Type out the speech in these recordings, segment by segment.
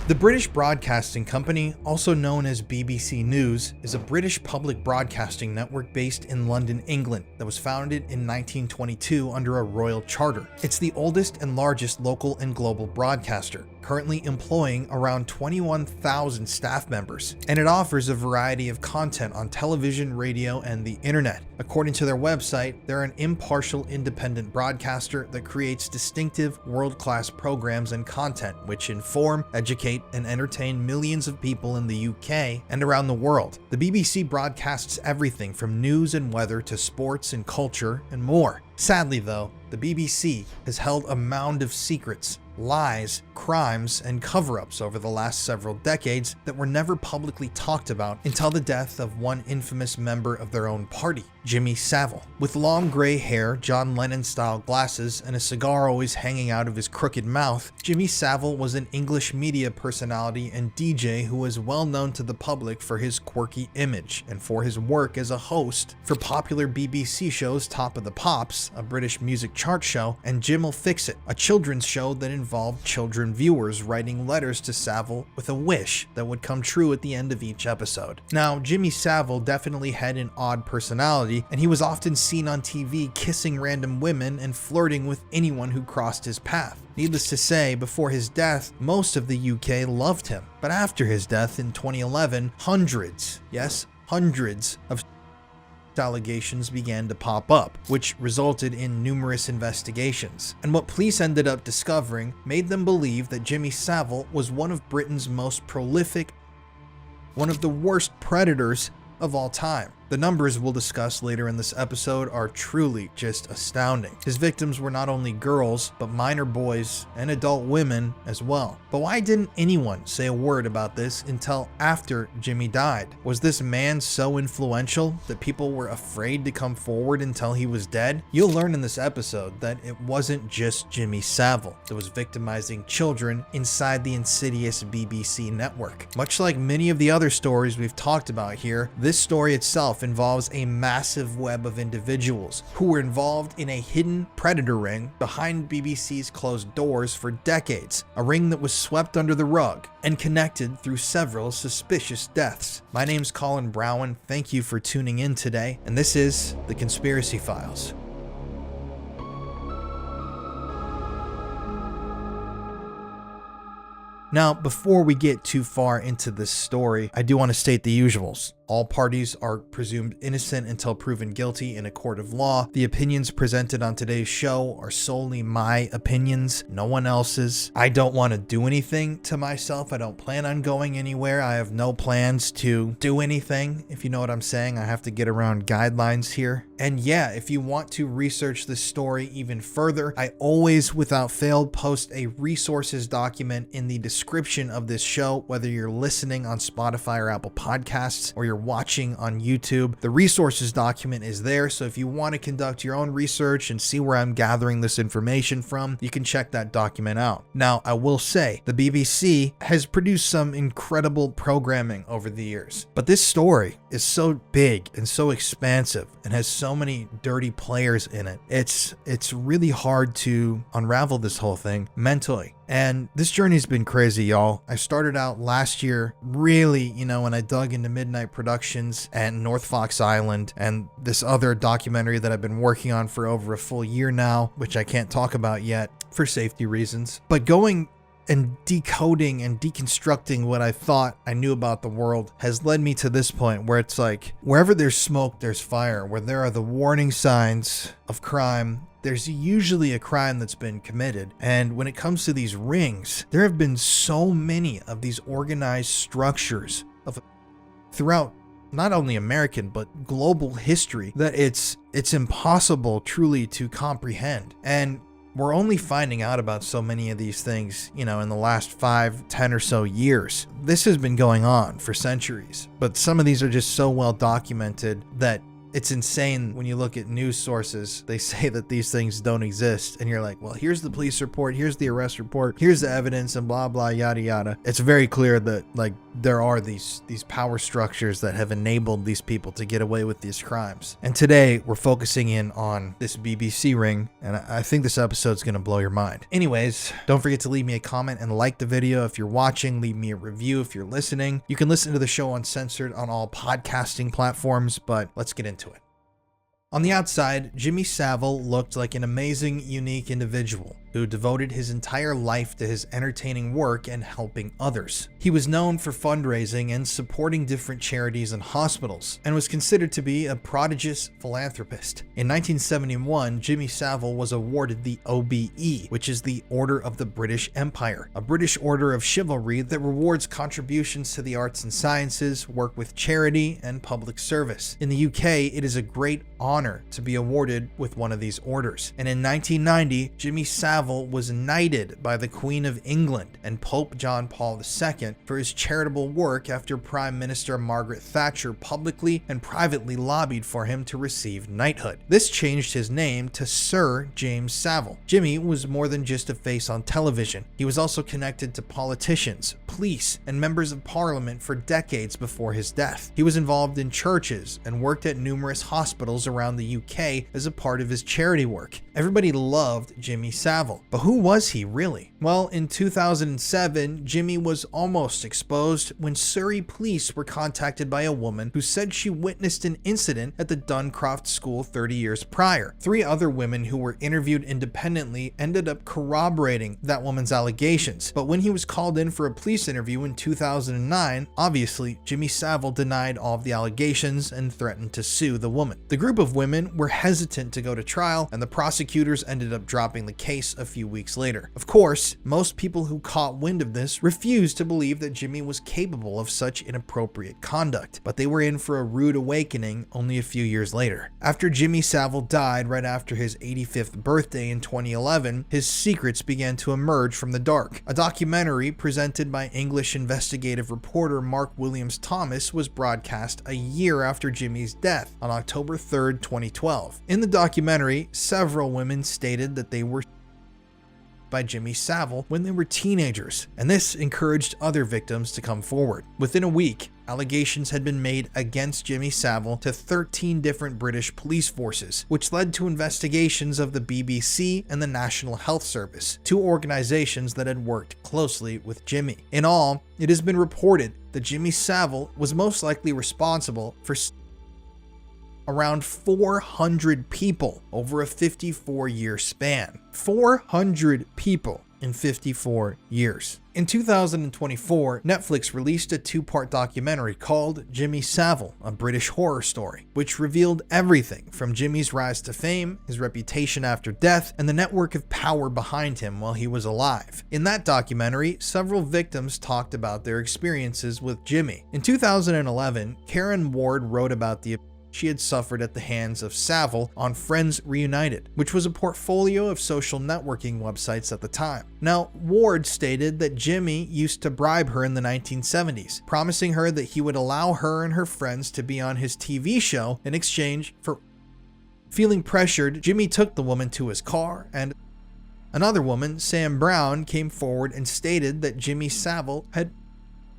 The British Broadcasting Company, also known as BBC News, is a British public broadcasting network based in London, England, that was founded in 1922 under a royal charter. It's the oldest and largest local and global broadcaster, currently employing around 21,000 staff members, and it offers a variety of content on television, radio, and the internet. According to their website, they're an impartial, independent broadcaster that creates distinctive, world-class programs and content which inform, educate, and entertain millions of people in the UK and around the world. The BBC broadcasts everything from news and weather to sports and culture and more. Sadly though, the BBC has held a mound of secrets, lies, crimes, and cover-ups over the last several decades that were never publicly talked about until the death of one infamous member of their own party, Jimmy Savile. With long gray hair, John Lennon-style glasses, and a cigar always hanging out of his crooked mouth, Jimmy Savile was an English media personality and DJ who was well known to the public for his quirky image and for his work as a host for popular BBC shows Top of the Pops, a British music chart show, and Jim'll Fix It, a children's show that involved children viewers writing letters to Savile with a wish that would come true at the end of each episode. Now, Jimmy Savile definitely had an odd personality, and he was often seen on TV kissing random women and flirting with anyone who crossed his path. Needless to say, before his death, most of the UK loved him. But after his death in 2011, hundreds of allegations began to pop up, which resulted in numerous investigations. And what police ended up discovering made them believe that Jimmy Savile was one of Britain's most prolific, one of the worst predators of all time. The numbers we'll discuss later in this episode are truly just astounding. His victims were not only girls, but minor boys and adult women as well. But why didn't anyone say a word about this until after Jimmy died? Was this man so influential that people were afraid to come forward until he was dead? You'll learn in this episode that it wasn't just Jimmy Savile that was victimizing children inside the insidious BBC network. Much like many of the other stories we've talked about here, this story itself involves a massive web of individuals who were involved in a hidden predator ring behind BBC's closed doors for decades, a ring that was swept under the rug and connected through several suspicious deaths. My name's Colin Browen, thank you for tuning in today, and this is The Conspiracy Files. Now, before we get too far into this story, I do want to state the usuals. All parties are presumed innocent until proven guilty in a court of law. The opinions presented on today's show are solely my opinions, no one else's. I don't want to do anything to myself. I don't plan on going anywhere. I have no plans to do anything, if you know what I'm saying. I have to get around guidelines here. And yeah, if you want to research this story even further, I always, without fail, post a resources document in the description of this show, whether you're listening on Spotify or Apple Podcasts, or you're watching on YouTube. The resources document is there, so if you want to conduct your own research and see where I'm gathering this information from, you can check that document out. Now, I will say, the BBC has produced some incredible programming over the years, but this story is so big and so expansive and has so many dirty players in it. It's really hard to unravel this whole thing mentally. And this journey's been crazy, y'all. I started out last year, really, when I dug into Midnight Productions and North Fox Island and this other documentary that I've been working on for over a full year now, which I can't talk about yet for safety reasons. But going and decoding and deconstructing what I thought I knew about the world has led me to this point where it's like, wherever there's smoke, there's fire. Where there are the warning signs of crime, there's usually a crime that's been committed. And when it comes to these rings, there have been so many of these organized structures throughout not only American but global history that it's impossible truly to comprehend. And we're only finding out about so many of these things, in the last 5, 10 or so years. This has been going on for centuries, but some of these are just so well documented that It's insane when you look at news sources. They say that these things don't exist, and you're like, well, here's the police report, here's the arrest report, here's the evidence, and blah blah yada yada. It's very clear that like there are these power structures that have enabled these people to get away with these crimes. And today we're focusing in on this BBC ring, and I think this episode's gonna blow your mind. Anyways, don't forget to leave me a comment and like the video if you're watching. Leave me a review if you're listening. You can listen to the show uncensored on all podcasting platforms, but let's get into it. On the outside, Jimmy Savile looked like an amazing, unique individual who devoted his entire life to his entertaining work and helping others. He was known for fundraising and supporting different charities and hospitals, and was considered to be a prodigious philanthropist. In 1971, Jimmy Savile was awarded the OBE, which is the Order of the British Empire, a British order of chivalry that rewards contributions to the arts and sciences, work with charity, and public service. In the UK, it is a great honor to be awarded with one of these orders. And in 1990, Jimmy Savile was knighted by the Queen of England and Pope John Paul II for his charitable work after Prime Minister Margaret Thatcher publicly and privately lobbied for him to receive knighthood. This changed his name to Sir James Savile. Jimmy was more than just a face on television. He was also connected to politicians, police, and members of parliament for decades before his death. He was involved in churches and worked at numerous hospitals around the UK as a part of his charity work. Everybody loved Jimmy Savile, but who was he really? Well, in 2007, Jimmy was almost exposed when Surrey police were contacted by a woman who said she witnessed an incident at the Duncroft School 30 years prior. 3 other women who were interviewed independently ended up corroborating that woman's allegations, but when he was called in for a police interview in 2009, obviously Jimmy Savile denied all of the allegations and threatened to sue the woman. The group of women were hesitant to go to trial, and the prosecutors ended up dropping the case a few weeks later. Of course, most people who caught wind of this refused to believe that Jimmy was capable of such inappropriate conduct, but they were in for a rude awakening only a few years later. After Jimmy Savile died right after his 85th birthday in 2011, his secrets began to emerge from the dark. A documentary presented by English investigative reporter Mark Williams Thomas was broadcast a year after Jimmy's death on October 3rd, 2012. In the documentary, several women stated that they were by Jimmy Savile when they were teenagers, and this encouraged other victims to come forward. Within a week, allegations had been made against Jimmy Savile to 13 different British police forces, which led to investigations of the BBC and the National Health Service, 2 organizations that had worked closely with Jimmy. In all, it has been reported that Jimmy Savile was most likely responsible for around 400 people over a 54-year span. 400 people in 54 years. In 2024, Netflix released a 2-part documentary called Jimmy Savile, a British horror story, which revealed everything from Jimmy's rise to fame, his reputation after death, and the network of power behind him while he was alive. In that documentary, several victims talked about their experiences with Jimmy. In 2011, Karen Ward wrote about the she had suffered at the hands of Savile on Friends Reunited, which was a portfolio of social networking websites at the time. Now, Ward stated that Jimmy used to bribe her in the 1970s, promising her that he would allow her and her friends to be on his TV show in exchange for. Feeling pressured, Jimmy took the woman to his car, and another woman, Sam Brown, came forward and stated that Jimmy Savile had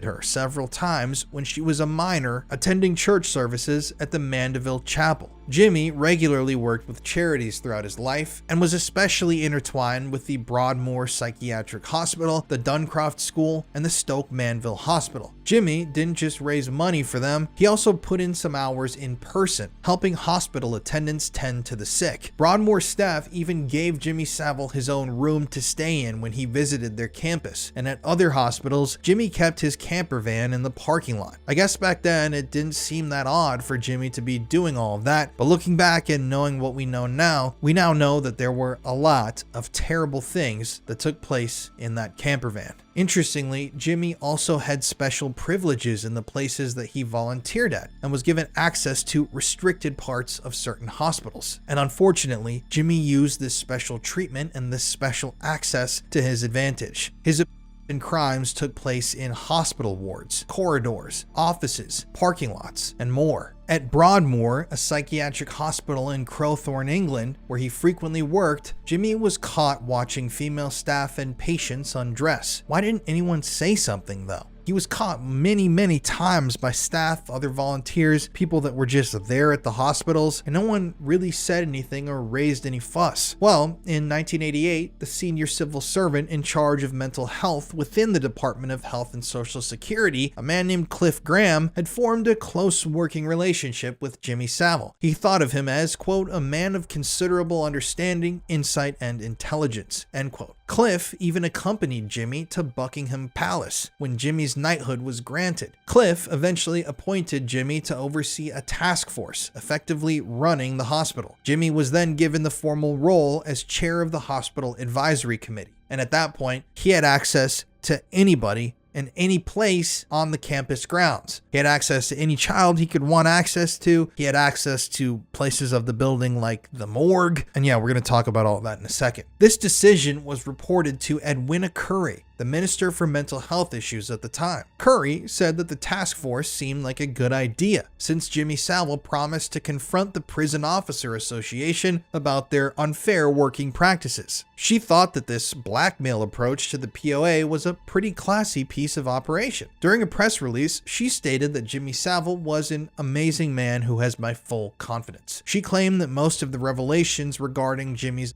her several times when she was a minor attending church services at the Mandeville Chapel. Jimmy regularly worked with charities throughout his life and was especially intertwined with the Broadmoor Psychiatric Hospital, the Duncroft School, and the Stoke Manville Hospital. Jimmy didn't just raise money for them, he also put in some hours in person, helping hospital attendants tend to the sick. Broadmoor staff even gave Jimmy Savile his own room to stay in when he visited their campus, and at other hospitals, Jimmy kept his camper van in the parking lot. I guess back then it didn't seem that odd for Jimmy to be doing all of that, but looking back and knowing what we know now, we now know that there were a lot of terrible things that took place in that camper van. Interestingly, Jimmy also had special privileges in the places that he volunteered at and was given access to restricted parts of certain hospitals. And unfortunately, Jimmy used this special treatment and this special access to his advantage. His and crimes took place in hospital wards, corridors, offices, parking lots, and more. At Broadmoor, a psychiatric hospital in Crowthorne, England, where he frequently worked, Jimmy was caught watching female staff and patients undress. Why didn't anyone say something, though? He was caught many times by staff, other volunteers, people that were just there at the hospitals, and no one really said anything or raised any fuss. Well, in 1988, the senior civil servant in charge of mental health within the Department of Health and Social Security, a man named Cliff Graham, had formed a close working relationship with Jimmy Savile. He thought of him as, quote, a man of considerable understanding, insight, and intelligence, end quote. Cliff even accompanied Jimmy to Buckingham Palace when Jimmy's knighthood was granted. Cliff eventually appointed Jimmy to oversee a task force, effectively running the hospital. Jimmy was then given the formal role as chair of the hospital advisory committee, and at that point, he had access to anybody in any place on the campus grounds. He had access to any child he could want access to. He had access to places of the building like the morgue. And yeah, we're going to talk about all of that in a second. This decision was reported to Edwina Curry, the Minister for Mental Health Issues at the time. Curry said that the task force seemed like a good idea, since Jimmy Savile promised to confront the Prison Officer Association about their unfair working practices. She thought that this blackmail approach to the POA was a pretty classy piece of operation. During a press release, she stated that Jimmy Savile was an amazing man who has my full confidence. She claimed that most of the revelations regarding Jimmy's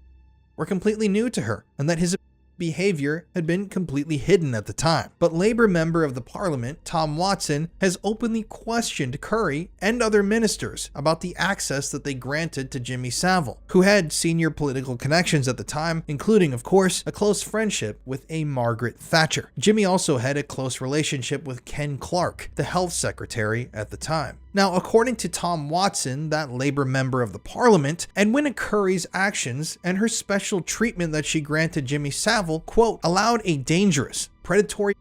were completely new to her, and that his behavior had been completely hidden at the time. But Labour member of the Parliament, Tom Watson, has openly questioned Curry and other ministers about the access that they granted to Jimmy Savile, who had senior political connections at the time, including, of course, a close friendship with a Margaret Thatcher. Jimmy also had a close relationship with Ken Clarke, the health secretary at the time. Now, according to Tom Watson, that Labour member of the Parliament, Edwina Curry's actions and her special treatment that she granted Jimmy Savile, quote, allowed a dangerous, predatory,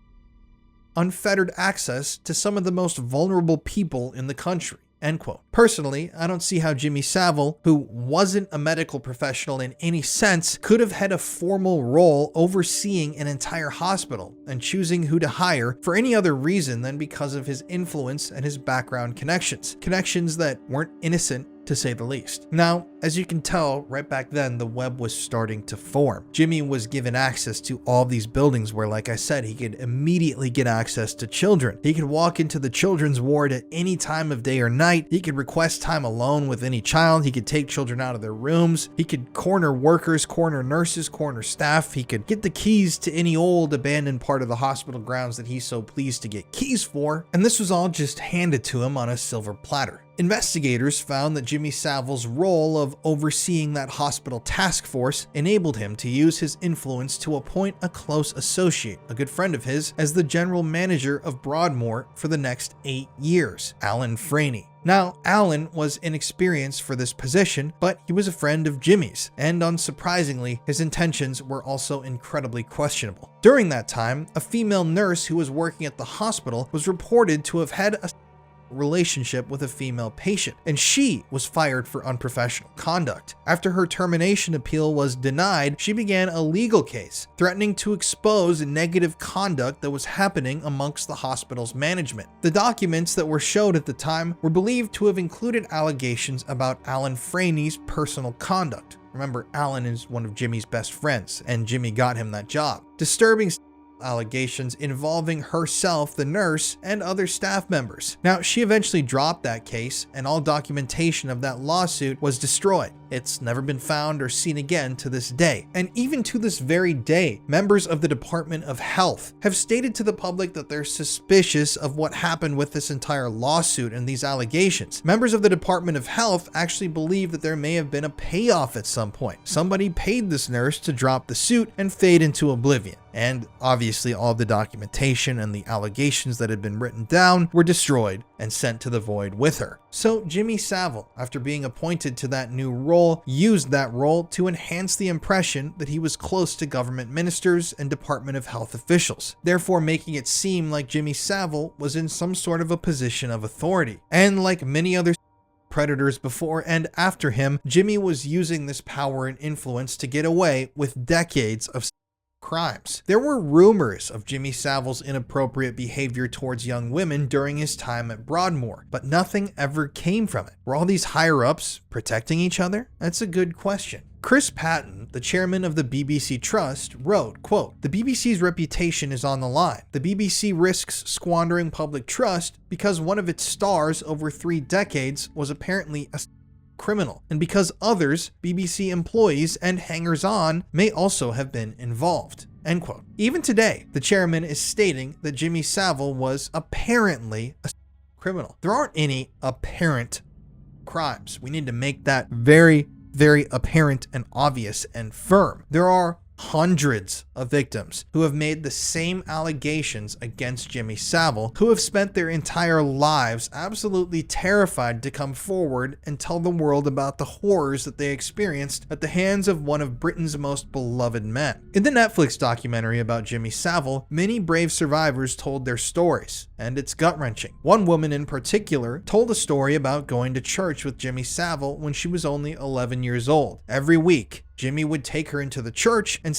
unfettered access to some of the most vulnerable people in the country, end quote. Personally, I don't see how Jimmy Savile, who wasn't a medical professional in any sense, could have had a formal role overseeing an entire hospital and choosing who to hire for any other reason than because of his influence and his background connections that weren't innocent, to say the least. Now, as you can tell, right back then, the web was starting to form. Jimmy was given access to all these buildings where, like I said, he could immediately get access to children. He could walk into the children's ward at any time of day or night. He could request time alone with any child. He could take children out of their rooms. He could corner workers, corner nurses, corner staff. He could get the keys to any old abandoned part of the hospital grounds that he's so pleased to get keys for. And this was all just handed to him on a silver platter. Investigators found that Jimmy Savile's role of overseeing that hospital task force enabled him to use his influence to appoint a close associate, a good friend of his, as the general manager of Broadmoor for the next 8 years, Alan Freeney. Now, Alan was inexperienced for this position, but he was a friend of Jimmy's, and unsurprisingly, his intentions were also incredibly questionable. During that time, a female nurse who was working at the hospital was reported to have had a relationship with a female patient, and she was fired for unprofessional conduct. After her termination appeal was denied, she began a legal case threatening to expose negative conduct that was happening amongst the hospital's management. The documents that were showed at the time were believed to have included allegations about Alan Freeney's personal conduct. Remember, Alan is one of Jimmy's best friends, and Jimmy got him that job. Disturbing allegations involving herself, the nurse, and other staff members. Now, she eventually dropped that case, and all documentation of that lawsuit was destroyed. It's never been found or seen again to this day. And even to this very day, members of the Department of Health have stated to the public that they're suspicious of what happened with this entire lawsuit and these allegations. Members of the Department of Health actually believe that there may have been a payoff at some point. Somebody paid this nurse to drop the suit and fade into oblivion. And obviously all the documentation and the allegations that had been written down were destroyed and sent to the void with her. So Jimmy Savile, after being appointed to that new role, used that role to enhance the impression that he was close to government ministers and Department of Health officials, therefore making it seem like Jimmy Savile was in some sort of a position of authority. And like many other predators before and after him, Jimmy was using this power and influence to get away with decades of crimes. There were rumors of Jimmy Savile's inappropriate behavior towards young women during his time at Broadmoor, but nothing ever came from it. Were all these higher-ups protecting each other? That's a good question. Chris Patton, the chairman of the BBC Trust, wrote, quote, "The BBC's reputation is on the line. The BBC risks squandering public trust because one of its stars over 3 decades was apparently a criminal, and because others, BBC employees and hangers-on, may also have been involved." End quote. Even today, the chairman is stating that Jimmy Savile was apparently a criminal. There aren't any apparent crimes. We need to make that very apparent and obvious and firm. There are hundreds of victims who have made the same allegations against Jimmy Savile, who have spent their entire lives absolutely terrified to come forward and tell the world about the horrors that they experienced at the hands of one of Britain's most beloved men. In the Netflix documentary about Jimmy Savile, many brave survivors told their stories, and it's gut-wrenching. One woman in particular told a story about going to church with Jimmy Savile when she was only 11 years old. Every week, Jimmy would take her into the church and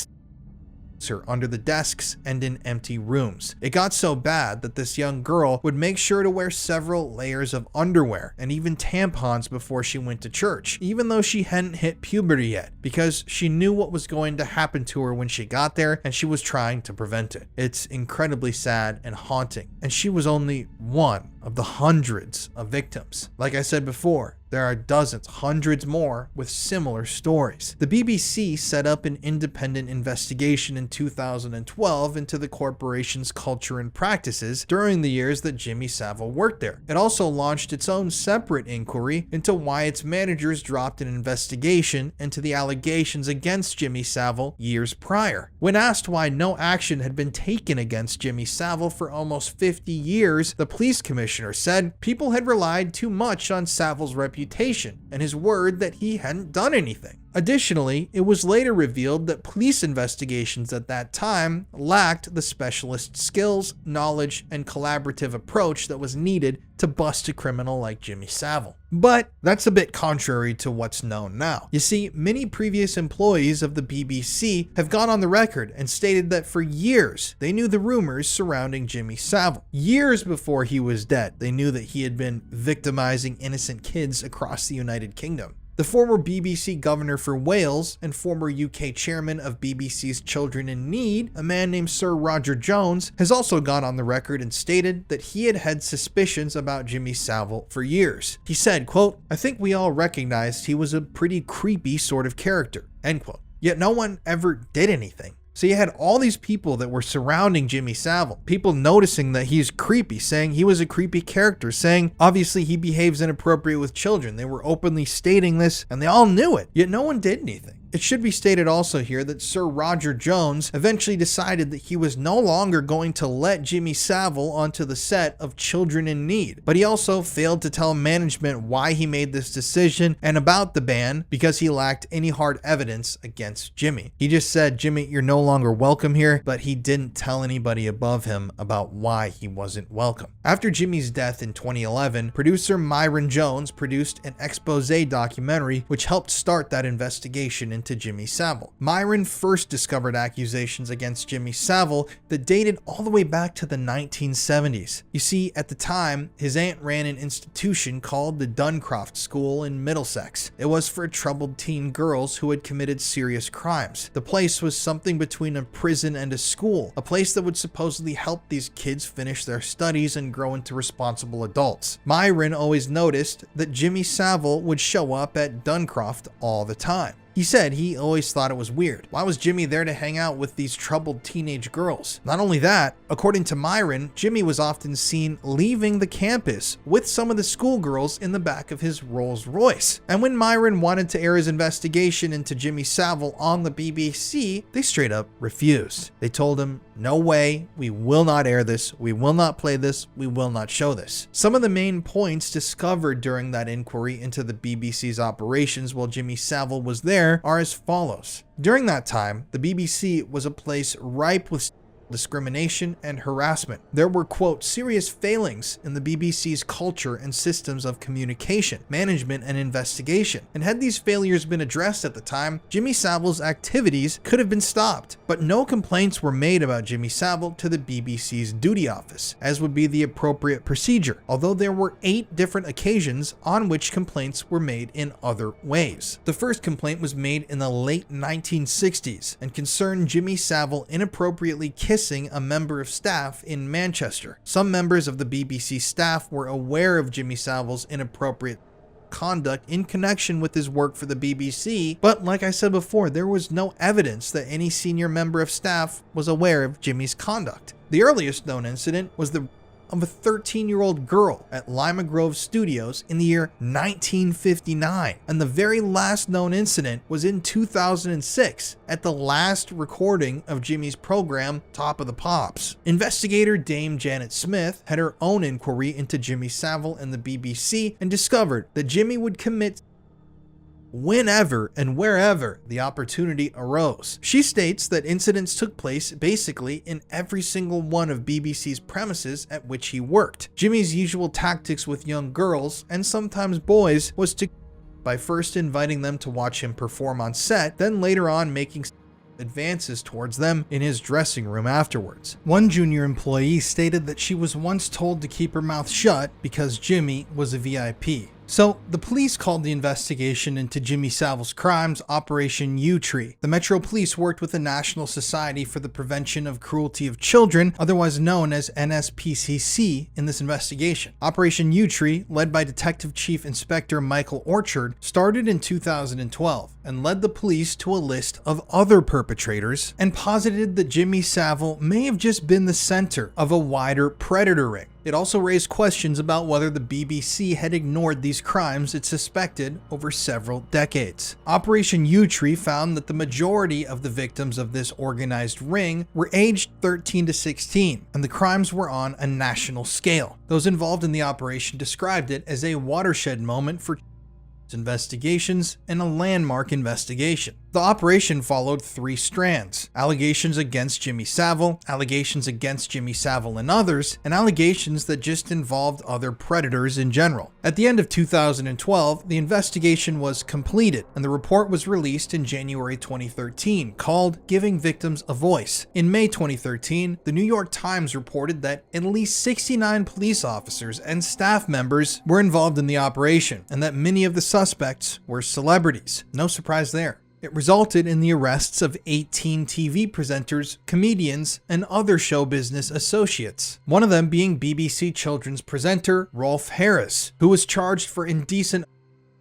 her under the desks and in empty rooms. It got so bad that this young girl would make sure to wear several layers of underwear and even tampons before she went to church, even though she hadn't hit puberty yet, because she knew what was going to happen to her when she got there and she was trying to prevent it. It's incredibly sad and haunting, and she was only one of the hundreds of victims. Like I said before, there are dozens, hundreds more with similar stories. The BBC set up an independent investigation in 2012 into the corporation's culture and practices during the years that Jimmy Savile worked there. It also launched its own separate inquiry into why its managers dropped an investigation into the allegations against Jimmy Savile years prior. When asked why no action had been taken against Jimmy Savile for almost 50 years, the police commissioner said people had relied too much on Savile's reputation and his word that he hadn't done anything. Additionally, it was later revealed that police investigations at that time lacked the specialist skills, knowledge, and collaborative approach that was needed to bust a criminal like Jimmy Savile. But that's a bit contrary to what's known now. You see, many previous employees of the BBC have gone on the record and stated that for years they knew the rumors surrounding Jimmy Savile. Years before he was dead, they knew that he had been victimizing innocent kids across the United Kingdom. The former BBC governor for Wales and former UK chairman of BBC's Children in Need, a man named Sir Roger Jones, has also gone on the record and stated that he had had suspicions about Jimmy Savile for years. He said, quote, "I think we all recognized he was a pretty creepy sort of character," end quote. Yet no one ever did anything. So you had all these people that were surrounding Jimmy Savile, people noticing that he's creepy, saying he was a creepy character, saying obviously he behaves inappropriate with children. They were openly stating this and they all knew it, yet no one did anything. It should be stated also here that Sir Roger Jones eventually decided that he was no longer going to let Jimmy Savile onto the set of Children in Need, but he also failed to tell management why he made this decision and about the ban because he lacked any hard evidence against Jimmy. He just said, "Jimmy, you're no longer welcome here," but he didn't tell anybody above him about why he wasn't welcome. After Jimmy's death in 2011, producer Myron Jones produced an expose documentary which helped start that investigation into Jimmy Savile. Myron first discovered accusations against Jimmy Savile that dated all the way back to the 1970s. You see, at the time, his aunt ran an institution called the Duncroft School in Middlesex. It was for troubled teen girls who had committed serious crimes. The place was something between a prison and a school, a place that would supposedly help these kids finish their studies and grow into responsible adults. Myron always noticed that Jimmy Savile would show up at Duncroft all the time. He said he always thought it was weird. Why was Jimmy there to hang out with these troubled teenage girls? Not only that, according to Myron, Jimmy was often seen leaving the campus with some of the schoolgirls in the back of his Rolls Royce. And when Myron wanted to air his investigation into Jimmy Savile on the BBC, they straight up refused. They told him, "No way, we will not air this, we will not play this, we will not show this." Some of the main points discovered during that inquiry into the BBC's operations while Jimmy Savile was there are as follows. During that time, the BBC was a place ripe with discrimination, and harassment. There were, quote, serious failings in the BBC's culture and systems of communication, management, and investigation. And had these failures been addressed at the time, Jimmy Savile's activities could have been stopped. But no complaints were made about Jimmy Savile to the BBC's duty office, as would be the appropriate procedure, although there were 8 different occasions on which complaints were made in other ways. The first complaint was made in the late 1960s and concerned Jimmy Savile inappropriately kissing a member of staff in Manchester. Some members of the BBC staff were aware of Jimmy Savile's inappropriate conduct in connection with his work for the BBC, but like I said before, there was no evidence that any senior member of staff was aware of Jimmy's conduct. The earliest known incident was of a 13-year-old girl at Lima Grove Studios in the year 1959, and the very last known incident was in 2006 at the last recording of Jimmy's program, Top of the Pops. Investigator Dame Janet Smith had her own inquiry into Jimmy Savile and the BBC and discovered that Jimmy would commit whenever and wherever the opportunity arose. She states that incidents took place basically in every single one of BBC's premises at which he worked. Jimmy's usual tactics with young girls, and sometimes boys, was to by first inviting them to watch him perform on set, then later on making advances towards them in his dressing room afterwards. One junior employee stated that she was once told to keep her mouth shut because Jimmy was a VIP. So, the police called the investigation into Jimmy Savile's crimes Operation Yewtree. The Metro Police worked with the National Society for the Prevention of Cruelty of Children, otherwise known as NSPCC, in this investigation. Operation Yewtree, led by Detective Chief Inspector Michael Orchard, started in 2012 and led the police to a list of other perpetrators and posited that Jimmy Savile may have just been the center of a wider predator ring. It also raised questions about whether the BBC had ignored these crimes it suspected over several decades. Operation Yewtree found that the majority of the victims of this organized ring were aged 13 to 16, and the crimes were on a national scale. Those involved in the operation described it as a watershed moment for investigations and a landmark investigation. The operation followed 3 strands: allegations against Jimmy Savile, allegations against Jimmy Savile and others, and allegations that just involved other predators in general. At the end of 2012, the investigation was completed, and the report was released in January 2013, called Giving Victims a Voice. In May 2013, the New York Times reported that at least 69 police officers and staff members were involved in the operation, and that many of the suspects were celebrities. No surprise there. It resulted in the arrests of 18 TV presenters, comedians, and other show business associates, one of them being BBC children's presenter Rolf Harris, who was charged for indecent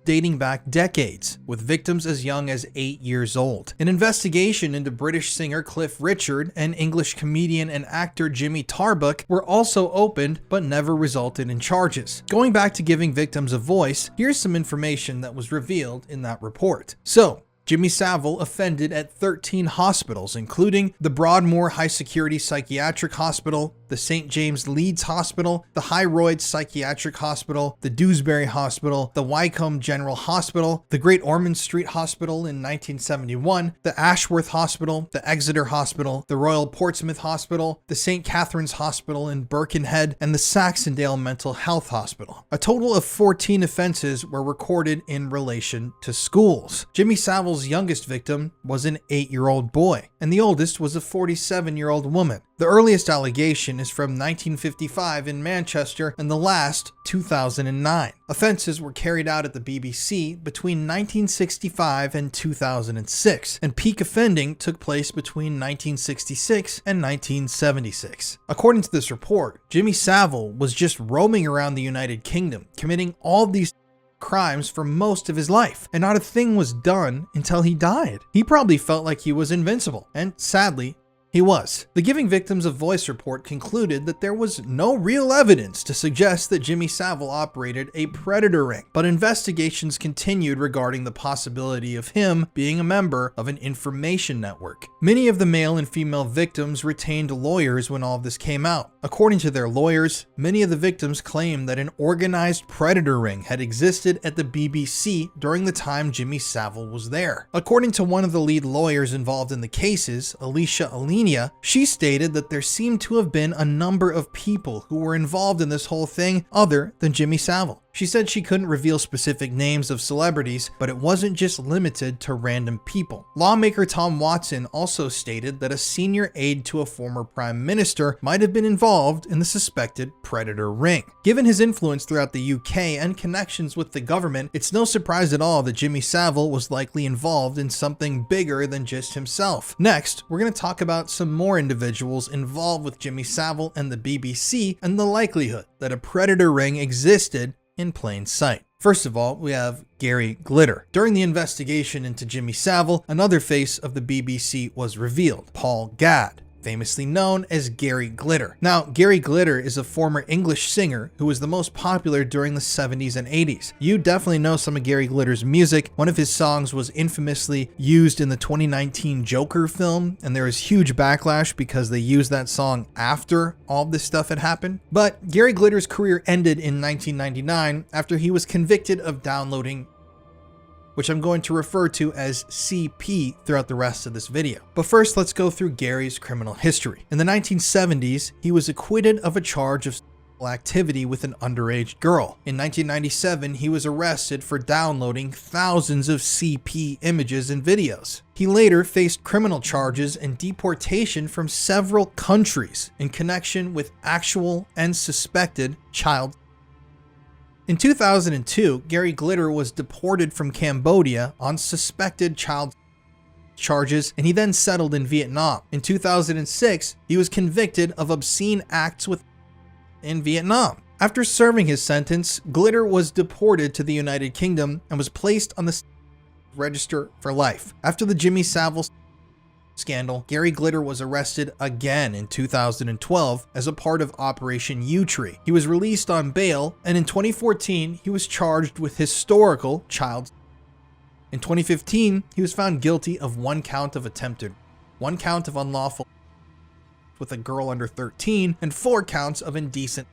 dating back decades, with victims as young as 8 years old. An investigation into British singer Cliff Richard and English comedian and actor Jimmy Tarbuck were also opened, but never resulted in charges. Going back to Giving Victims a Voice, here's some information that was revealed in that report. So, Jimmy Savile offended at 13 hospitals, including the Broadmoor High Security Psychiatric Hospital, the St. James Leeds Hospital, the High Royd Psychiatric Hospital, the Dewsbury Hospital, the Wycombe General Hospital, the Great Ormond Street Hospital in 1971, the Ashworth Hospital, the Exeter Hospital, the Royal Portsmouth Hospital, the St. Catherine's Hospital in Birkenhead, and the Saxondale Mental Health Hospital. A total of 14 offenses were recorded in relation to schools. Jimmy Savile's youngest victim was an 8-year-old boy, and the oldest was a 47-year-old woman. The earliest allegation is from 1955 in Manchester, and the last 2009. Offenses were carried out at the BBC between 1965 and 2006, and peak offending took place between 1966 and 1976. According to this report, Jimmy Savile was just roaming around the United Kingdom, committing all these crimes for most of his life, and not a thing was done until he died. He probably felt like he was invincible, and sadly, he was. The Giving Victims a Voice report concluded that there was no real evidence to suggest that Jimmy Savile operated a predator ring, but investigations continued regarding the possibility of him being a member of an information network. Many of the male and female victims retained lawyers when all of this came out. According to their lawyers, many of the victims claimed that an organized predator ring had existed at the BBC during the time Jimmy Savile was there. According to one of the lead lawyers involved in the cases, Alicia Alina, Slovenia, she stated that there seemed to have been a number of people who were involved in this whole thing other than Jimmy Savile. She said she couldn't reveal specific names of celebrities, but it wasn't just limited to random people. Lawmaker Tom Watson also stated that a senior aide to a former prime minister might have been involved in the suspected predator ring. Given his influence throughout the UK and connections with the government, it's no surprise at all that Jimmy Savile was likely involved in something bigger than just himself. Next, we're going to talk about some more individuals involved with Jimmy Savile and the BBC and the likelihood that a predator ring existed in plain sight. First of all, we have Gary Glitter. During the investigation into Jimmy Savile, another face of the BBC was revealed, Paul Gadd, famously known as Gary Glitter. Now, Gary Glitter is a former English singer who was the most popular during the 70s and 80s. You definitely know some of Gary Glitter's music. One of his songs was infamously used in the 2019 Joker film, and there was huge backlash because they used that song after all this stuff had happened. But Gary Glitter's career ended in 1999 after he was convicted of downloading, which I'm going to refer to as CP throughout the rest of this video. But first, let's go through Gary's criminal history. In the 1970s, he was acquitted of a charge of sexual activity with an underage girl. In 1997, he was arrested for downloading thousands of CP images and videos. He later faced criminal charges and deportation from several countries in connection with actual and suspected child. In 2002, Gary Glitter was deported from Cambodia on suspected child charges, and he then settled in Vietnam. In 2006, he was convicted of obscene acts in Vietnam. After serving his sentence, Glitter was deported to the United Kingdom and was placed on the register for life. After the Jimmy Savile scandal, Gary Glitter was arrested again in 2012 as a part of Operation Yewtree. He was released on bail, and in 2014, he was charged with historical child. In 2015, he was found guilty of one count of unlawful with a girl under 13, and 4 counts of indecent.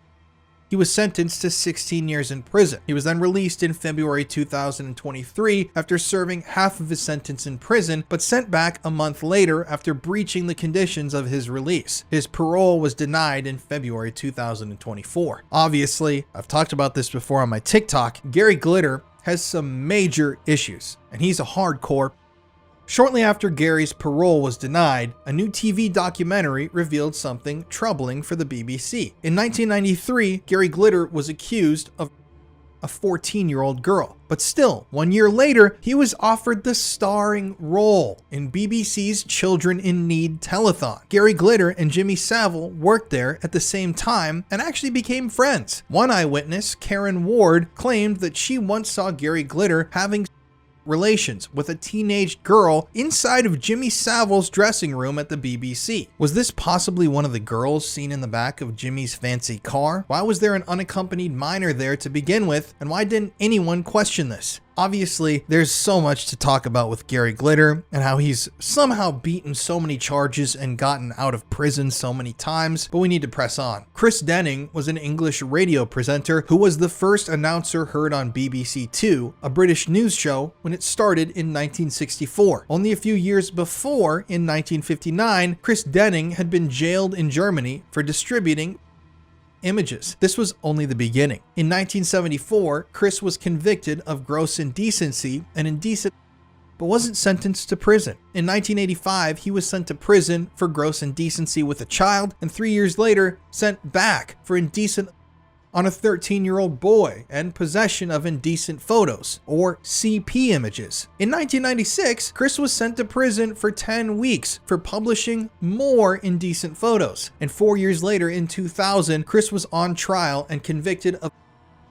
He was sentenced to 16 years in prison. He was then released in February 2023 after serving half of his sentence in prison, but sent back a month later after breaching the conditions of his release. His parole was denied in February 2024. Obviously, I've talked about this before on my TikTok, Gary Glitter has some major issues, and he's a hardcore. Shortly after Gary's parole was denied, a new TV documentary revealed something troubling for the BBC. In 1993, Gary Glitter was accused of a 14-year-old girl, but still, 1 year later, he was offered the starring role in BBC's Children in Need telethon. Gary Glitter and Jimmy Savile worked there at the same time and actually became friends. One eyewitness, Karen Ward, claimed that she once saw Gary Glitter having relations with a teenage girl inside of Jimmy Savile's dressing room at the BBC. Was this possibly one of the girls seen in the back of Jimmy's fancy car? Why was there an unaccompanied minor there to begin with, and why didn't anyone question this? Obviously, there's so much to talk about with Gary Glitter and how he's somehow beaten so many charges and gotten out of prison so many times, but we need to press on. Chris Denning was an English radio presenter who was the first announcer heard on BBC Two, a British news show, when it started in 1964. Only a few years before, in 1959, Chris Denning had been jailed in Germany for distributing images. This was only the beginning. In 1974, Chris was convicted of gross indecency and indecent, but wasn't sentenced to prison. In 1985, he was sent to prison for gross indecency with a child, and 3 years later, sent back for indecent on a 13-year-old boy and possession of indecent photos, or CP images. In 1996, Chris was sent to prison for 10 weeks for publishing more indecent photos. And 4 years later, in 2000, Chris was on trial and convicted of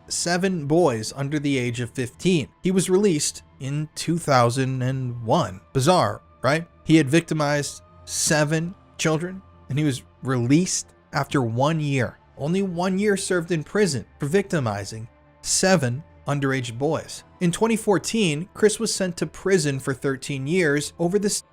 7 boys under the age of 15. He was released in 2001. Bizarre, right? He had victimized 7 children, and he was released after 1 year. Only 1 year served in prison for victimizing 7 underage boys. In 2014, Chris was sent to prison for 13 years over this.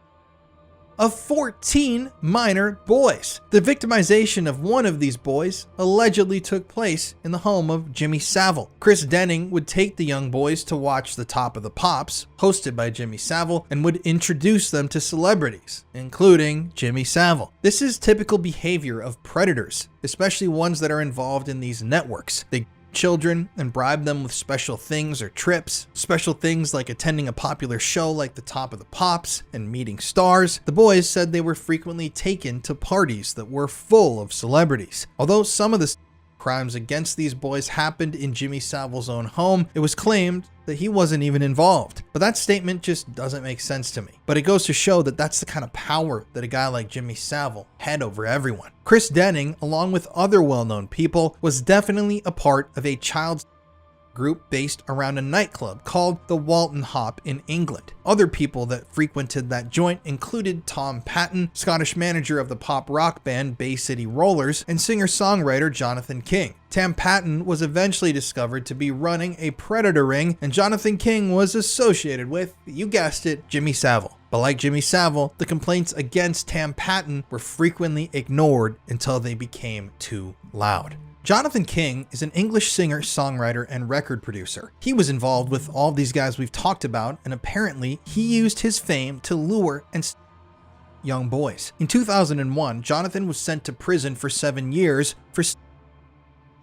of 14 minor boys. The victimization of one of these boys allegedly took place in the home of Jimmy Savile. Chris Denning would take the young boys to watch The Top of the Pops, hosted by Jimmy Savile, and would introduce them to celebrities, including Jimmy Savile. This is typical behavior of predators, especially ones that are involved in these networks. They children and bribe them with special things or trips, special things like attending a popular show like The Top of the Pops and meeting stars. The boys said they were frequently taken to parties that were full of celebrities. Although some of the crimes against these boys happened in Jimmy Savile's own home, it was claimed that he wasn't even involved. But that statement just doesn't make sense to me. But it goes to show that that's the kind of power that a guy like Jimmy Savile had over everyone. Chris Denning, along with other well-known people, was definitely a part of a child group based around a nightclub called the Walton Hop in England. Other people that frequented that joint included Tom Patton, Scottish manager of the pop rock band Bay City Rollers, and singer-songwriter Jonathan King. Tam Patton was eventually discovered to be running a predator ring, and Jonathan King was associated with, you guessed it, Jimmy Savile. But like Jimmy Savile, the complaints against Tam Patton were frequently ignored until they became too loud. Jonathan King is an English singer, songwriter, and record producer. He was involved with all these guys we've talked about, and apparently he used his fame to lure and young boys. In 2001, Jonathan was sent to prison for 7 years for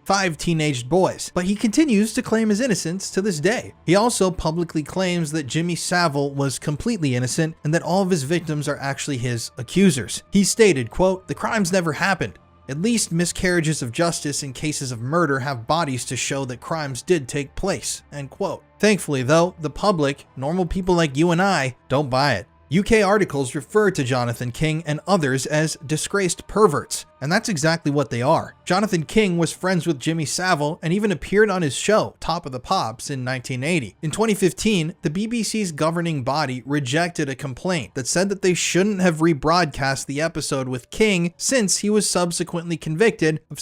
5 teenage boys, but he continues to claim his innocence to this day. He also publicly claims that Jimmy Savile was completely innocent and that all of his victims are actually his accusers. He stated, quote, "The crimes never happened. At least miscarriages of justice in cases of murder have bodies to show that crimes did take place," end quote. Thankfully, though, the public, normal people like you and I, don't buy it. UK articles refer to Jonathan King and others as disgraced perverts, and that's exactly what they are. Jonathan King was friends with Jimmy Savile and even appeared on his show, Top of the Pops, in 1980. In 2015, the BBC's governing body rejected a complaint that said that they shouldn't have rebroadcast the episode with King since he was subsequently convicted of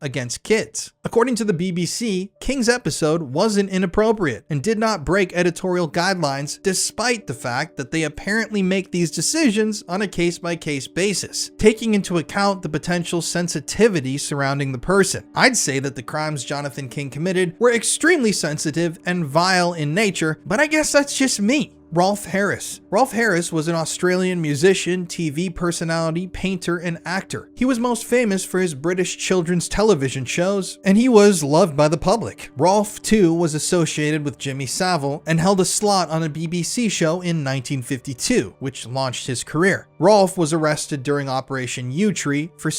against kids. According to the BBC, King's episode wasn't inappropriate and did not break editorial guidelines, despite the fact that they apparently make these decisions on a case-by-case basis, taking into account the potential sensitivity surrounding the person. I'd say that the crimes Jonathan King committed were extremely sensitive and vile in nature, but I guess that's just me. Rolf Harris. Rolf Harris was an Australian musician, TV personality, painter, and actor. He was most famous for his British children's television shows, and he was loved by the public. Rolf, too, was associated with Jimmy Savile and held a slot on a BBC show in 1952, which launched his career. Rolf was arrested during Operation Yewtree for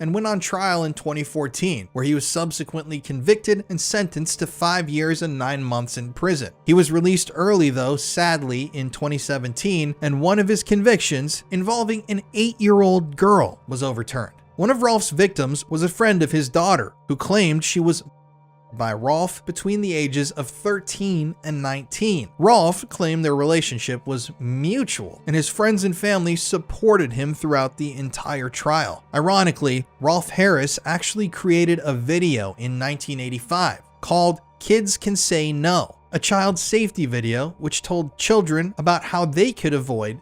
and went on trial in 2014, where he was subsequently convicted and sentenced to 5 years and 9 months in prison. He was released early though, sadly, in 2017, and one of his convictions, involving an 8-year-old girl, was overturned. One of Rolf's victims was a friend of his daughter, who claimed she was by Rolf between the ages of 13 and 19. Rolf claimed their relationship was mutual, and his friends and family supported him throughout the entire trial. Ironically, Rolf Harris actually created a video in 1985 called "Kids Can Say No," a child safety video which told children about how they could avoid.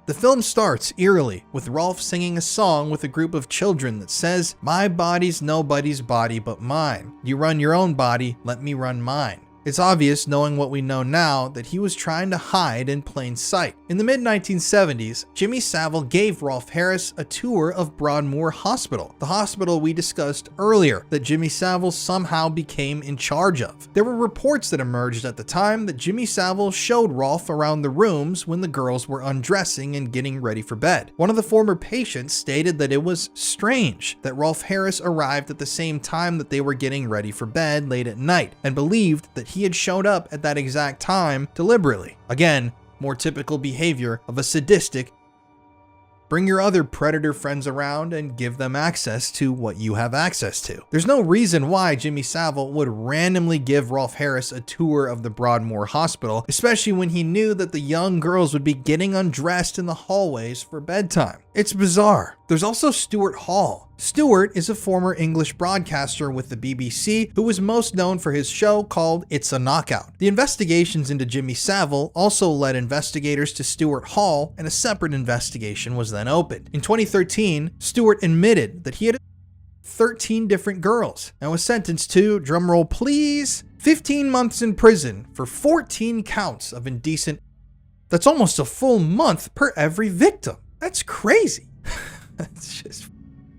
The film starts eerily with Rolf singing a song with a group of children that says, "My body's nobody's body but mine. You run your own body, let me run mine." It's obvious, knowing what we know now, that he was trying to hide in plain sight. In the mid-1970s, Jimmy Savile gave Rolf Harris a tour of Broadmoor Hospital, the hospital we discussed earlier that Jimmy Savile somehow became in charge of. There were reports that emerged at the time that Jimmy Savile showed Rolf around the rooms when the girls were undressing and getting ready for bed. One of the former patients stated that it was strange that Rolf Harris arrived at the same time that they were getting ready for bed late at night, and believed that he had showed up at that exact time deliberately. Again, more typical behavior of a sadistic. Bring your other predator friends around and give them access to what you have access to. There's no reason why Jimmy Savile would randomly give Rolf Harris a tour of the Broadmoor Hospital, especially when he knew that the young girls would be getting undressed in the hallways for bedtime. It's bizarre. There's also Stuart Hall. Stuart is a former English broadcaster with the BBC who was most known for his show called It's a Knockout. The investigations into Jimmy Savile also led investigators to Stuart Hall, and a separate investigation was then opened. In 2013, Stuart admitted that he had 13 different girls and was sentenced to, drumroll please, 15 months in prison for 14 counts of indecent. That's almost a full month per every victim. That's crazy. That's just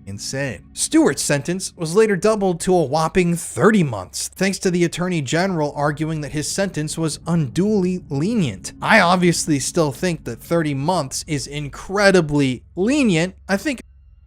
insane. Stewart's sentence was later doubled to a whopping 30 months, thanks to the Attorney General arguing that his sentence was unduly lenient. I obviously still think that 30 months is incredibly lenient. I think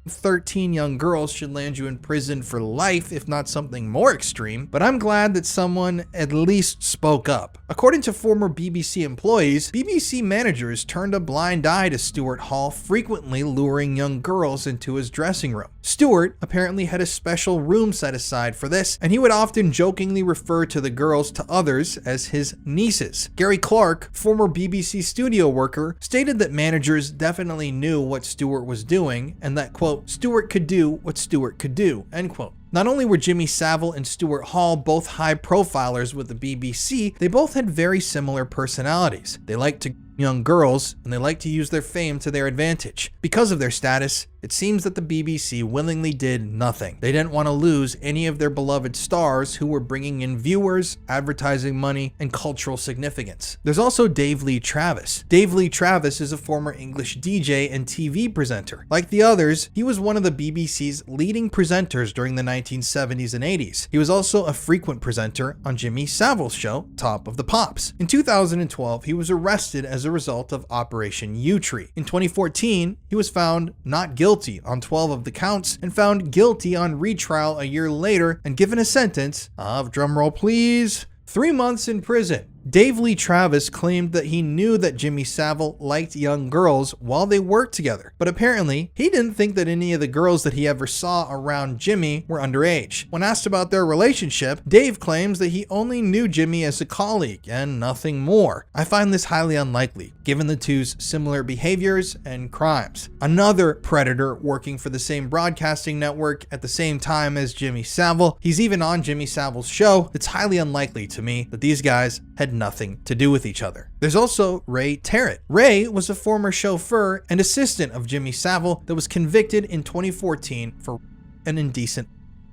13 young girls should land you in prison for life, if not something more extreme, but I'm glad that someone at least spoke up. According to former BBC employees, BBC managers turned a blind eye to Stuart Hall frequently luring young girls into his dressing room. Stuart apparently had a special room set aside for this, and he would often jokingly refer to the girls to others as his nieces. Gary Clark, former BBC studio worker, stated that managers definitely knew what Stuart was doing, and that, quote, Stuart could do what Stuart could do, end quote. Not only were Jimmy Savile and Stuart Hall both high profilers with the BBC, they both had very similar personalities. They liked to young girls, and they like to use their fame to their advantage. Because of their status, it seems that the BBC willingly did nothing. They didn't want to lose any of their beloved stars who were bringing in viewers, advertising money, and cultural significance. There's also Dave Lee Travis. Dave Lee Travis is a former English DJ and TV presenter. Like the others, he was one of the BBC's leading presenters during the 1970s and 80s. He was also a frequent presenter on Jimmy Savile's show, Top of the Pops. In 2012, he was arrested as a result of Operation Yewtree. In 2014, he was found not guilty on 12 of the counts and found guilty on retrial a year later and given a sentence of, drumroll please, 3 months in prison. Dave Lee Travis claimed that he knew that Jimmy Savile liked young girls while they worked together, but apparently he didn't think that any of the girls that he ever saw around Jimmy were underage. When asked about their relationship, Dave claims that he only knew Jimmy as a colleague and nothing more. I find this highly unlikely, given the two's similar behaviors and crimes. Another predator working for the same broadcasting network at the same time as Jimmy Savile, he's even on Jimmy Savile's show. It's highly unlikely to me that these guys had nothing to do with each other. There's also Ray Teret. Ray was a former chauffeur and assistant of Jimmy Savile that was convicted in 2014 for an indecent.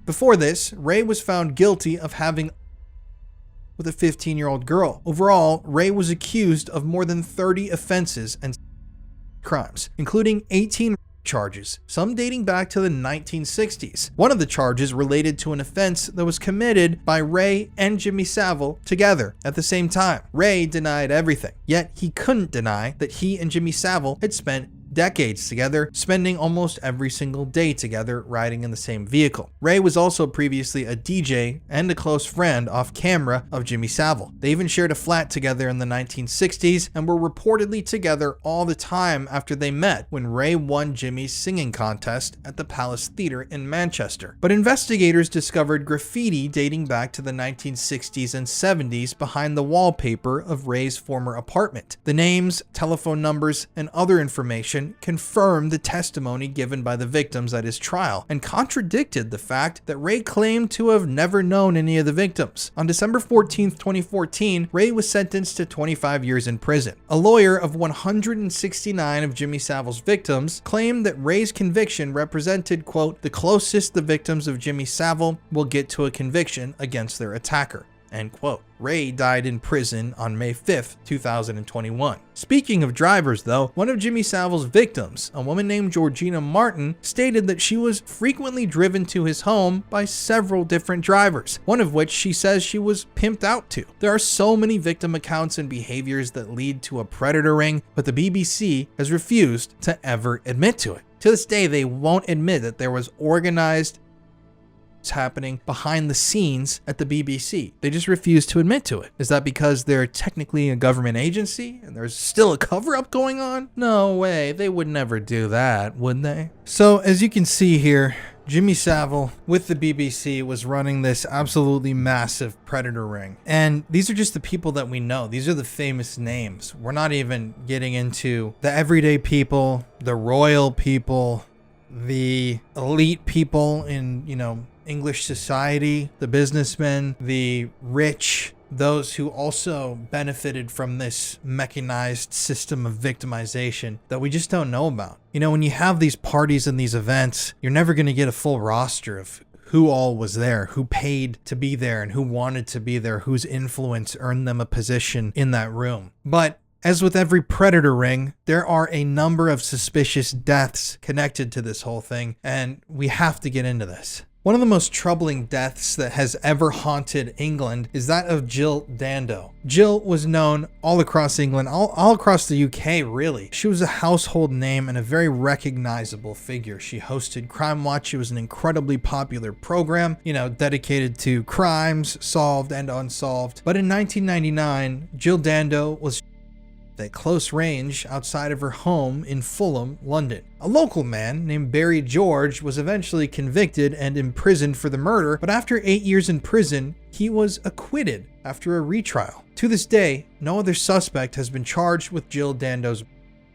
Before this, Ray was found guilty of having with a 15-year-old girl. Overall, Ray was accused of more than 30 offenses and crimes, including 18 charges, some dating back to the 1960s. One of the charges related to an offense that was committed by Ray and Jimmy Savile together at the same time. Ray denied everything, yet he couldn't deny that he and Jimmy Savile had spent decades together, spending almost every single day together riding in the same vehicle. Ray was also previously a DJ and a close friend off camera of Jimmy Savile. They even shared a flat together in the 1960s and were reportedly together all the time after they met when Ray won Jimmy's singing contest at the Palace Theatre in Manchester. But investigators discovered graffiti dating back to the 1960s and 70s behind the wallpaper of Ray's former apartment. The names, telephone numbers, and other information confirmed the testimony given by the victims at his trial and contradicted the fact that Ray claimed to have never known any of the victims. On December 14, 2014, Ray was sentenced to 25 years in prison. A lawyer of 169 of Jimmy Savile's victims claimed that Ray's conviction represented, quote, the closest the victims of Jimmy Savile will get to a conviction against their attacker, end quote. Ray died in prison on May 5th, 2021. Speaking of drivers though, one of Jimmy Savile's victims, a woman named Georgina Martin, stated that she was frequently driven to his home by several different drivers, one of which she says she was pimped out to. There are so many victim accounts and behaviors that lead to a predator ring, but the BBC has refused to ever admit to it. To this day, they won't admit that there was organized happening behind the scenes at the BBC. They just refuse to admit to it. Is that because they're technically a government agency and there's still a cover-up going on? No way, they would never do that, would they? So as you can see here, Jimmy Savile with the BBC was running this absolutely massive predator ring. And these are just the people that we know. These are the famous names. We're not even getting into the everyday people, the royal people, the elite people in, English society, the businessmen, the rich, those who also benefited from this mechanized system of victimization that we just don't know about. When you have these parties and these events, you're never going to get a full roster of who all was there, who paid to be there, and who wanted to be there, whose influence earned them a position in that room. But as with every predator ring, there are a number of suspicious deaths connected to this whole thing, and we have to get into this. One of the most troubling deaths that has ever haunted England is that of Jill Dando. Jill was known all across England, all across the UK, really. She was a household name and a very recognizable figure. She hosted Crime Watch. It was an incredibly popular program, dedicated to crimes solved and unsolved. But in 1999, Jill Dando was at close range outside of her home in Fulham, London. A local man named Barry George was eventually convicted and imprisoned for the murder, but after 8 years in prison, he was acquitted after a retrial. To this day, no other suspect has been charged with Jill Dando's,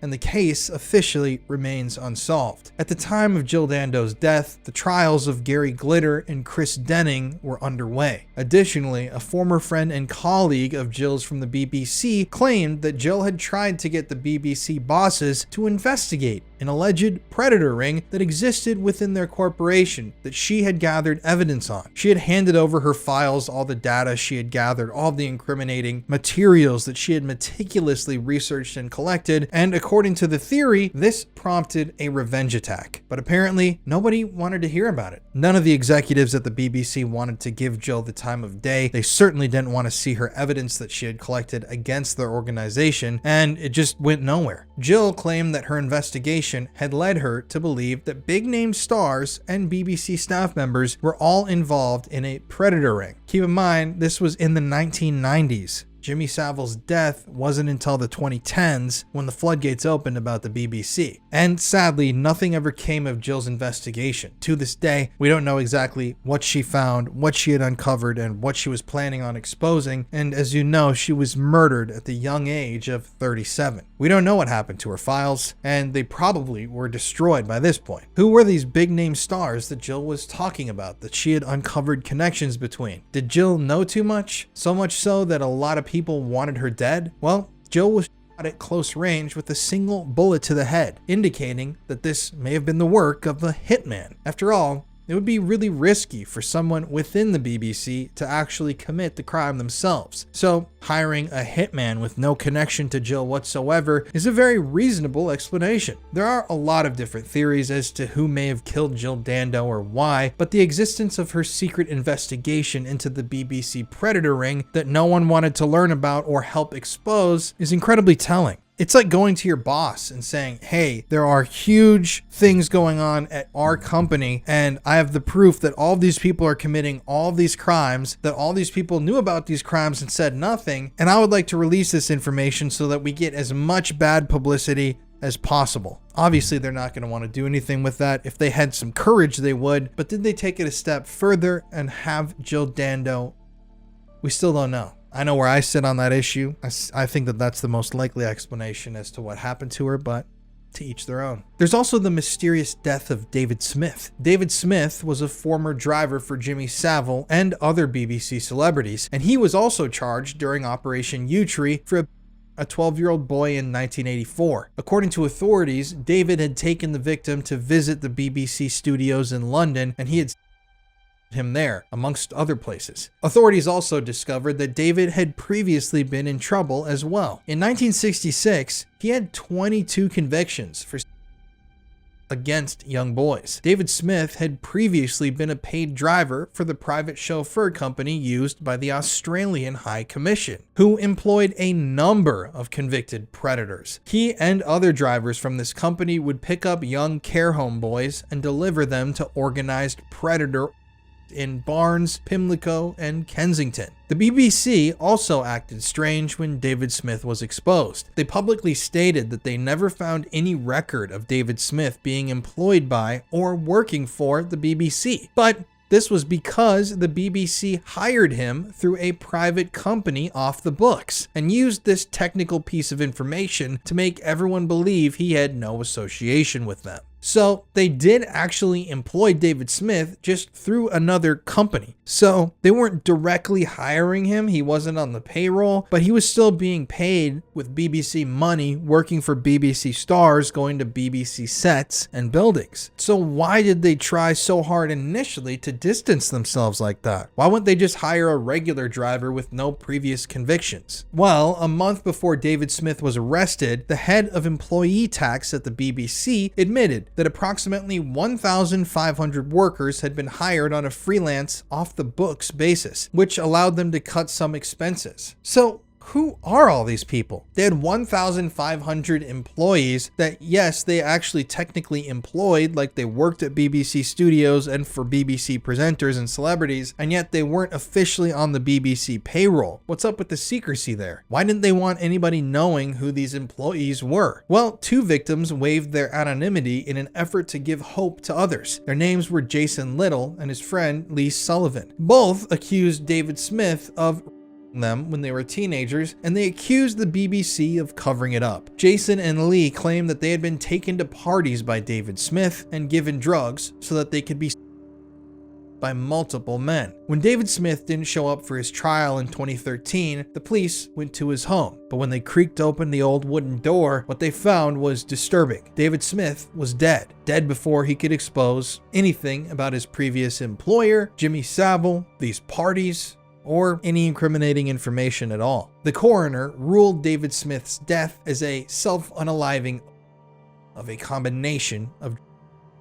and the case officially remains unsolved. At the time of Jill Dando's death, the trials of Gary Glitter and Chris Denning were underway. Additionally, a former friend and colleague of Jill's from the BBC claimed that Jill had tried to get the BBC bosses to investigate an alleged predator ring that existed within their corporation that she had gathered evidence on. She had handed over her files, all the data she had gathered, all the incriminating materials that she had meticulously researched and collected, and according to the theory, this prompted a revenge attack. But apparently, nobody wanted to hear about it. None of the executives at the BBC wanted to give Jill the time of day. They certainly didn't want to see her evidence that she had collected against their organization, and it just went nowhere. Jill claimed that her investigation had led her to believe that big-name stars and BBC staff members were all involved in a predator ring. Keep in mind, this was in the 1990s. Jimmy Savile's death wasn't until the 2010s when the floodgates opened about the BBC. And sadly, nothing ever came of Jill's investigation. To this day, we don't know exactly what she found, what she had uncovered, and what she was planning on exposing. And as you know, she was murdered at the young age of 37. We don't know what happened to her files, and they probably were destroyed by this point. Who were these big-name stars that Jill was talking about, that she had uncovered connections between? Did Jill know too much? So much so that a lot of people wanted her dead? Well, Jill was shot at close range with a single bullet to the head, indicating that this may have been the work of a hitman. After all, it would be really risky for someone within the BBC to actually commit the crime themselves. So, hiring a hitman with no connection to Jill whatsoever is a very reasonable explanation. There are a lot of different theories as to who may have killed Jill Dando or why, but the existence of her secret investigation into the BBC predator ring that no one wanted to learn about or help expose is incredibly telling. It's like going to your boss and saying, hey, there are huge things going on at our company, and I have the proof that all these people are committing all these crimes, that all these people knew about these crimes and said nothing, and I would like to release this information so that we get as much bad publicity as possible. Obviously, they're not going to want to do anything with that. If they had some courage, they would, but did they take it a step further and have Jill Dando? We still don't know. I know where I sit on that issue. I think that that's the most likely explanation as to what happened to her, but to each their own. There's also the mysterious death of David Smith. David Smith was a former driver for Jimmy Savile and other BBC celebrities, and he was also charged during Operation Yewtree for a 12-year-old boy in 1984. According to authorities, David had taken the victim to visit the BBC studios in London, and he had him there, amongst other places. Authorities also discovered that David had previously been in trouble as well. In 1966, he had 22 convictions for against young boys. David Smith had previously been a paid driver for the private chauffeur company used by the Australian High Commission, who employed a number of convicted predators. He and other drivers from this company would pick up young care home boys and deliver them to organized predator in Barnes, Pimlico, and Kensington. The BBC also acted strange when David Smith was exposed. They publicly stated that they never found any record of David Smith being employed by or working for the BBC. But this was because the BBC hired him through a private company off the books and used this technical piece of information to make everyone believe he had no association with them. So they did actually employ David Smith just through another company. So they weren't directly hiring him. He wasn't on the payroll, but he was still being paid with BBC money, working for BBC stars, going to BBC sets and buildings. So why did they try so hard initially to distance themselves like that? Why wouldn't they just hire a regular driver with no previous convictions? Well, a month before David Smith was arrested, the head of employee tax at the BBC admitted that approximately 1,500 workers had been hired on a freelance off-the-books basis, which allowed them to cut some expenses. So who are all these people? They had 1,500 employees that, yes, they actually technically employed, like they worked at BBC studios and for BBC presenters and celebrities, and yet they weren't officially on the BBC payroll. What's up with the secrecy there? Why didn't they want anybody knowing who these employees were? Well, 2 victims waived their anonymity in an effort to give hope to others. Their names were Jason Little and his friend Lee Sullivan. Both accused David Smith of them when they were teenagers, and they accused the BBC of covering it up. Jason and Lee claimed that they had been taken to parties by David Smith and given drugs so that they could be by multiple men. When David Smith didn't show up for his trial in 2013, the police went to his home. But when they creaked open the old wooden door, what they found was disturbing. David Smith was dead. Dead before he could expose anything about his previous employer, Jimmy Savile, these parties, or any incriminating information at all. The coroner ruled David Smith's death as a self-unaliving of a combination of.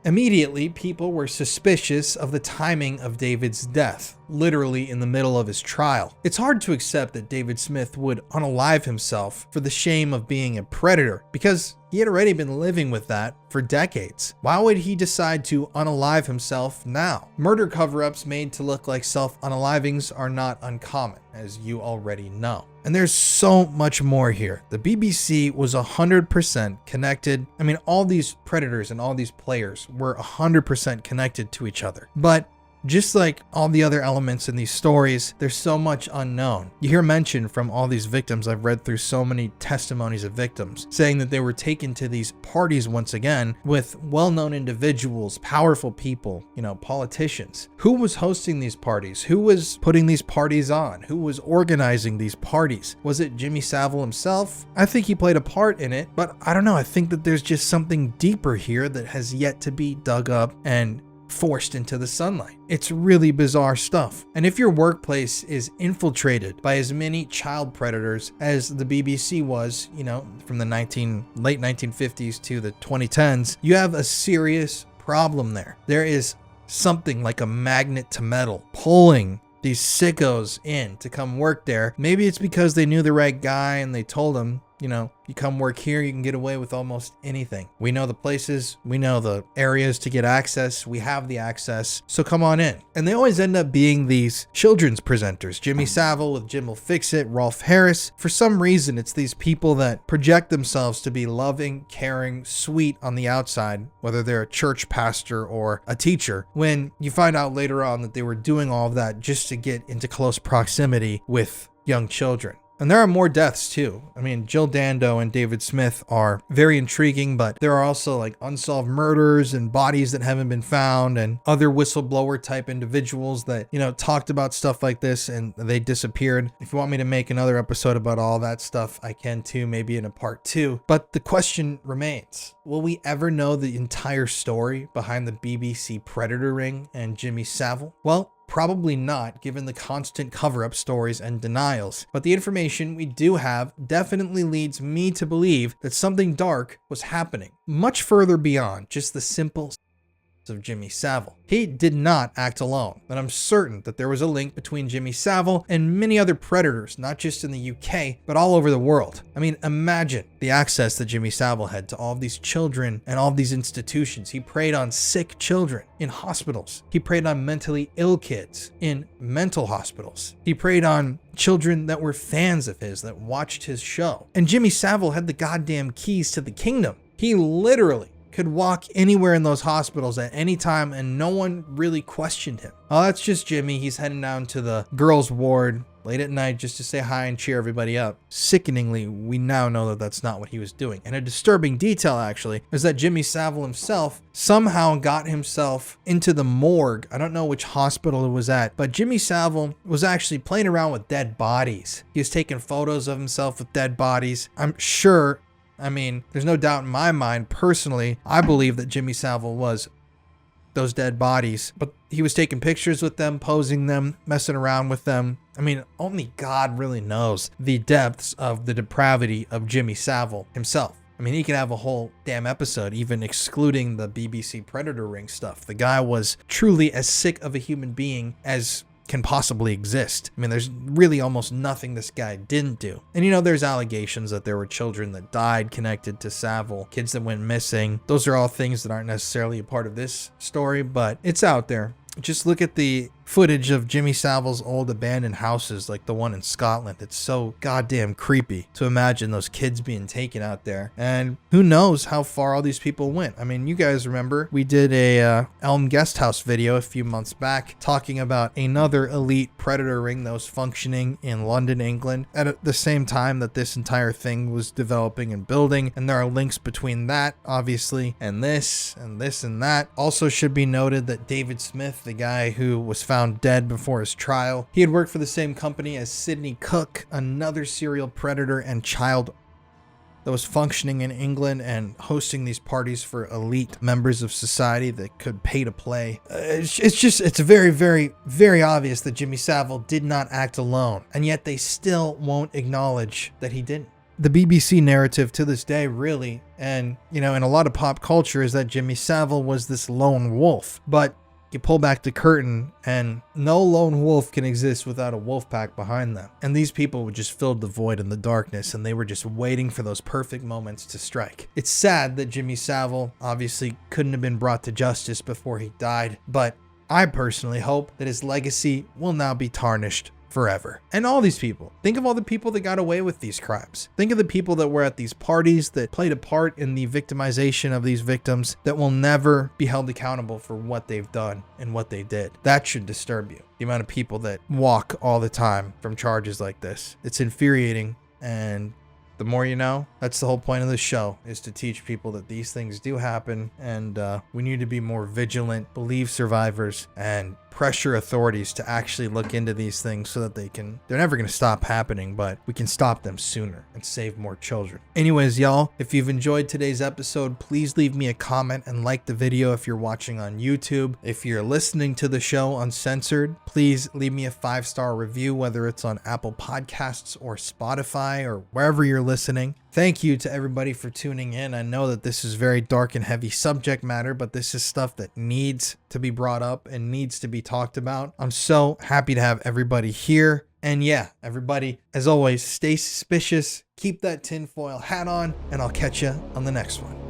Immediately, people were suspicious of the timing of David's death, literally in the middle of his trial. It's hard to accept that David Smith would unalive himself for the shame of being a predator, because he had already been living with that for decades. Why would he decide to unalive himself now? Murder cover-ups made to look like self-unalivings are not uncommon, as you already know. And there's so much more here. The BBC was 100% connected. I mean, all these predators and all these players were 100% connected to each other. But just like all the other elements in these stories, there's so much unknown. You hear mention from all these victims. I've read through so many testimonies of victims saying that they were taken to these parties once again with well-known individuals, powerful people, politicians. Who was hosting these parties? Who was putting these parties on? Who was organizing these parties? Was it Jimmy Savile himself? I think he played a part in it, but I don't know. I think that there's just something deeper here that has yet to be dug up and forced into the sunlight. It's really bizarre stuff. And if your workplace is infiltrated by as many child predators as the BBC was, from the late 1950s to the 2010s, you have a serious problem there. There is something like a magnet to metal pulling these sickos in to come work there. Maybe it's because they knew the right guy and they told him, you come work here, you can get away with almost anything. We know the places, we know the areas to get access, we have the access, so come on in. And they always end up being these children's presenters. Jimmy Savile with Jim Will Fix It, Rolf Harris. For some reason, it's these people that project themselves to be loving, caring, sweet on the outside, whether they're a church pastor or a teacher, when you find out later on that they were doing all of that just to get into close proximity with young children. And there are more deaths too. I mean, Jill Dando and David Smith are very intriguing, but there are also like unsolved murders and bodies that haven't been found and other whistleblower type individuals that, talked about stuff like this and they disappeared. If you want me to make another episode about all that stuff, I can too, maybe in a part 2. But the question remains, will we ever know the entire story behind the BBC Predator ring and Jimmy Savile? Well, probably not, given the constant cover-up stories and denials. But the information we do have definitely leads me to believe that something dark was happening, much further beyond just the simple of Jimmy Savile. He did not act alone, and I'm certain that there was a link between Jimmy Savile and many other predators, not just in the UK, but all over the world. I mean, imagine the access that Jimmy Savile had to all of these children and all of these institutions. He preyed on sick children in hospitals. He preyed on mentally ill kids in mental hospitals. He preyed on children that were fans of his, that watched his show. And Jimmy Savile had the goddamn keys to the kingdom. He literally could walk anywhere in those hospitals at any time and no one really questioned him. Oh, that's just Jimmy. He's heading down to the girls' ward. late at night just to say hi and cheer everybody up. Sickeningly, we now know that that's not what he was doing. And a disturbing detail, actually, is that Jimmy Savile himself somehow got himself into the morgue. I don't know which hospital it was at, but Jimmy Savile was actually playing around with dead bodies. He was taking photos of himself with dead bodies. I'm sure, I mean, there's no doubt in my mind, personally, I believe that Jimmy Savile was those dead bodies, but he was taking pictures with them, posing them, messing around with them. I mean, only God really knows the depths of the depravity of Jimmy Savile himself. I mean, he could have a whole damn episode, even excluding the BBC Predator Ring stuff. The guy was truly as sick of a human being as can possibly exist. I mean, there's really almost nothing this guy didn't do. And you know, there's allegations that there were children that died connected to Savile, kids that went missing. Those are all things that aren't necessarily a part of this story, but it's out there. Just look at the footage of Jimmy Savile's old abandoned houses, like the one in Scotland. It's so goddamn creepy to imagine those kids being taken out there. And who knows how far all these people went. I mean, you guys remember we did a Elm Guest House video a few months back talking about another elite predator ring that was functioning in London, England at the same time that this entire thing was developing and building. And there are links between that, obviously, and this and this and that. Also should be noted that David Smith, the guy who was found dead before his trial, he had worked for the same company as Sidney Cook, another serial predator and child that was functioning in England and hosting these parties for elite members of society that could pay to play. It's very, very, very obvious that Jimmy Savile did not act alone, and yet they still won't acknowledge that he didn't. The BBC narrative to this day, really, and you know, in a lot of pop culture, is that Jimmy Savile was this lone wolf, but you pull back the curtain and no lone wolf can exist without a wolf pack behind them. And these people would just fill the void in the darkness, and they were just waiting for those perfect moments to strike. It's sad that Jimmy Savile obviously couldn't have been brought to justice before he died, but I personally hope that his legacy will now be tarnished forever. And all these people, think of all the people that got away with these crimes. Think of the people that were at these parties that played a part in the victimization of these victims that will never be held accountable for what they've done and what they did. That should disturb you. The amount of people that walk all the time from charges like this. It's infuriating, and the more you know. That's the whole point of this show, is to teach people that these things do happen, and we need to be more vigilant, believe survivors, and pressure authorities to actually look into these things so that they're never going to stop happening, but we can stop them sooner and save more children. Anyways, y'all, if you've enjoyed today's episode, please leave me a comment and like the video if you're watching on YouTube. If you're listening to the show uncensored, please leave me a 5-star review, whether it's on Apple Podcasts or Spotify or wherever you're listening. Thank you to everybody for tuning in. I know that this is very dark and heavy subject matter, but this is stuff that needs to be brought up and needs to be talked about. I'm so happy to have everybody here. And yeah, everybody, as always, stay suspicious, keep that tinfoil hat on, and I'll catch you on the next one.